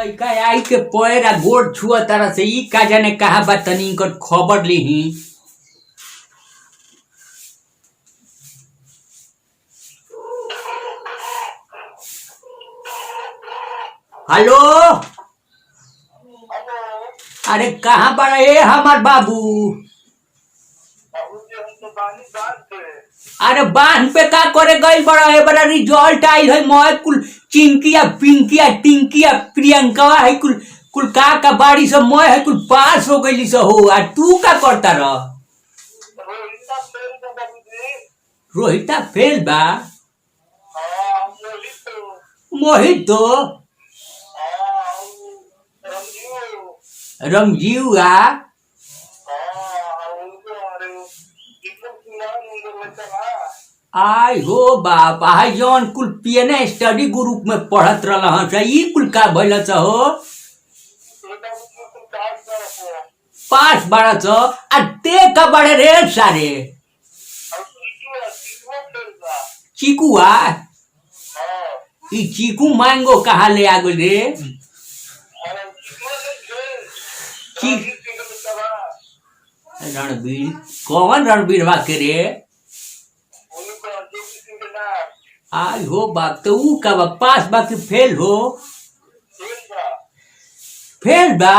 लइका आई के पैरा गोड़ छुआ तारा से ई का जाने कहा बा तनी इनकर खबर लीही। हेलो अरे कहाँ बड़ा ए हमार बाबू। अरे बांध पे का करे गई बड़ा है बड़ा रिजल्ट आई है मोए कुल चिंकिया पिंकिया टिंकिया प्रियंका है कुल कुल का बाड़ी सब मोए है कुल पास हो गई से हो आ तू का करता रह। रोहिता फेल बा मोहित तो रमजीव आ आई हो बाप आई जौन कुल पीएनए स्टडी ग्रुप में पढ़त रहा ई कुल का भइल हो पास बड़ा छ आ ते का बड़े रे सारे चीकुआ ई चीकू मैंगो कहाँ ले आ गई रे। रणबीर कौन रणबीर बा के रे। आई हो बाप तो ऊ का पास बाकी फेल हो फेल बा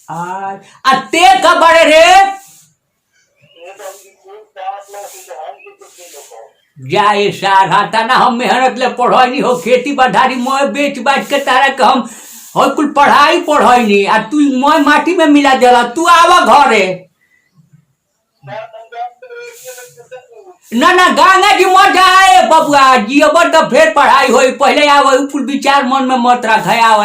आ ते का बड़े रे जाए सार हाथा ना हम मेहनत ले पढ़ाई हो खेती बाढ़ी मोय बेच बाच के तारा के हम हो कुल पढ़ाई पढ़ाई आ तू मोय माटी में मिला देला तू आवा घरे ना ना गंगा जी मत जाए बबुआ जी अब तो फिर पढ़ाई होई पहले आव कुल विचार मन में मत रख आव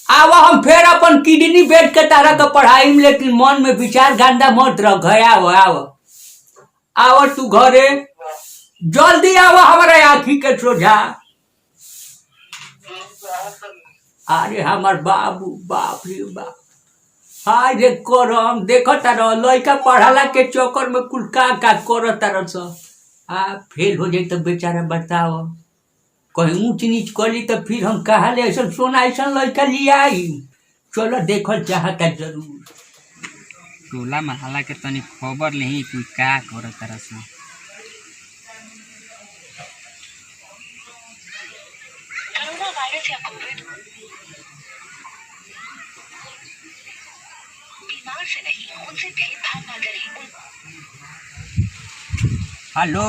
आव हम फिर अपन किडनी बेच के तारा के पढ़ाई में लेकिन मन में विचार गंदा मत रख आव तू घरे जल्दी आव हमारे आँखी के सोझा। अरे हमार बाबू बाप रे बाप हाय रे करम देखो तारा लड़का पढ़ाला के चक्कर में कुल का कर तारा सा आ फेल हो जाए तो बेचारा बताओ कहीं ऊंच नीच कर ली तो फिर हम कहा ले ऐसा सोना ऐसा लड़का लिया आई चलो देखो चाहता जरूर टोला महला के तनी खबर नहीं कोई का कर तारा सा वायरस या कोविड बीमार से नहीं उनसे भेदभाव ना करें। हेलो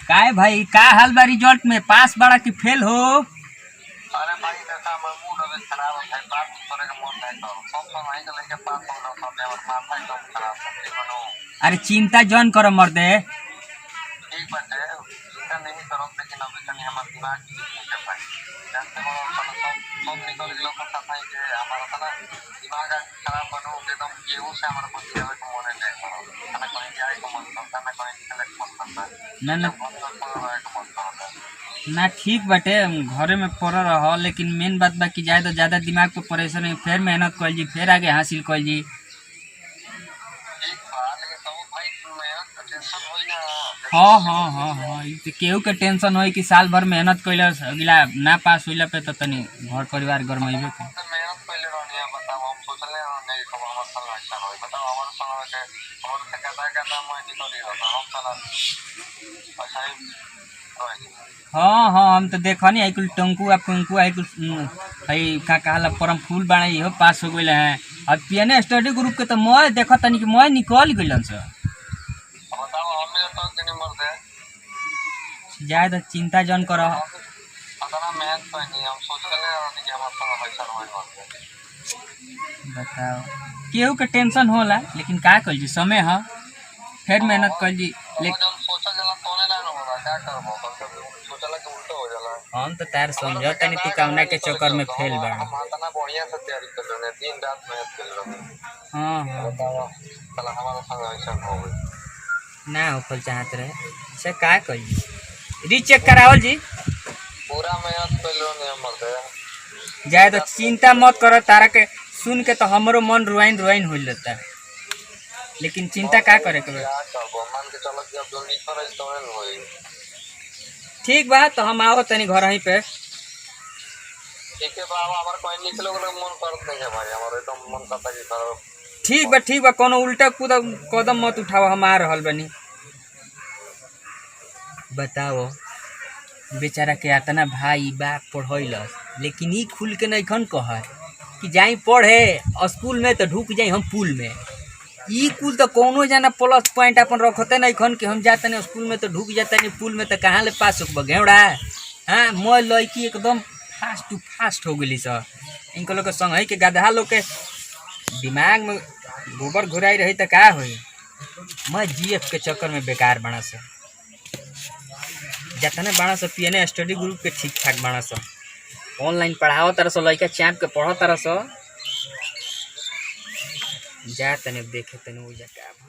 काय भाई का हाल बा रिजल्ट में पास बड़ा कि फेल हो। अरे भाई देखा मैं मूड अभी खराब है बात करे के मन नहीं करो सब समय के लेके पास हो रहा सब और माथा एकदम खराब है बनो। अरे चिंता जन करो मर्दे ठीक बात है चिंता नहीं करो लेकिन अभी तक हमारा दिमाग ठीक है भाई जानते हो सब निकल गया तो पता है कि हमारा ना दिमाग खराब बनो एकदम केहू से हमारा कुछ देवे के मन नहीं करो खाना कोई जाए को मन करता ना कोई निकले को मन करता ना ना मन करता ना ठीक बाटे घरे में पड़ रह लेकिन मेन बात बा कि जाए तो ज्यादा दिमाग पे परेशान है फिर मेहनत कर जी फिर आगे हासिल कर जी। हाँ हाँ हाँ हाँ केहू के टेंशन हो कि साल भर मेहनत कैला अगला ना पास होइला पे तो तनी घर परिवार गरमैबे के मेहनत पहले रहनी है बताओ हम सोचले नहीं कब हमर साल अच्छा होई बताओ हमर समय के हमर से कहता मैं निकली रहा हम साला अच्छा ही हाँ हाँ हम तो देखनी है कुल टंकू आ पंकू है कुल है का कहला परम फूल बाणे इहो पास हो गइल है अब पीएनए स्टडी ग्रुप के तो मैं देखत तनी कि मैं निकल गइलन से बताओ हमें तो दिन मर दे जाए तो चिंता जन कर अतना मेहनत करनी हम सोचले रहनी कि हमर साला पैसा होई बताओ केहू के टेंशन होला लेकिन का कल जी समय है फिर मेहनत कर जी लेकिन सोचा जला तोने ना होगा क्या करबो सोचला के उल्टा हो जाला हम तो तार समझ तनी टिकावना के चक्कर में फेल बा हम इतना बढ़िया से तैयारी कर रहे दिन रात मेहनत कर रहे हां हां बताओ साला हमारा संग ऐसा हो गई ना हो फल चाहत रहे से का करी रीचेक करावल जी पूरा मेहनत कर लो ने हमर दे जाए तो चिंता मत करो तारा के सुन के तो हमरो मन रुआइन हो लेता है लेकिन चिंता का करे के मान के चलो जब जल्दी करे तो होई ठीक बा तो हम आओ तनी घर ही पे ठीक है बाबा हमारे कोई निकलो मन करत नहीं है भाई हमारे एकदम मन करता कि करो। ठीक बा कोनो उल्टा कदम मत उठाओ, हम आ रहल बनी। बताओ बेचारा के इतना भाई बाप पढ़ैलस, लेकिन ई खुल के नइखन कह कि जाई पढ़े स्कूल में तो ढुक जाई हम पुल में। ई कुल तो कोनो जना प्लस पॉइंट अपन रखते नइखन कि हम जाते नहीं स्कूल में तो ढुक जाते नहीं पुल में, तो कहाँ ले पास होब घेवड़ा। हाँ मैं लड़की एकदम फास्ट टू फास्ट हो गई सर। इनको लोग के संग के गधा लोग के दिमाग में गोबर घुराई रही तो का होई। मैं जीएफ के चक्कर में बेकार बना सा, जतने बड़ा सा पीएनए स्टडी ग्रुप के ठीक ठाक बना सा, ऑनलाइन पढ़ाओ तरह से लड़का चाप के पढ़ो तरह से जा तने देखे तने हो जा का।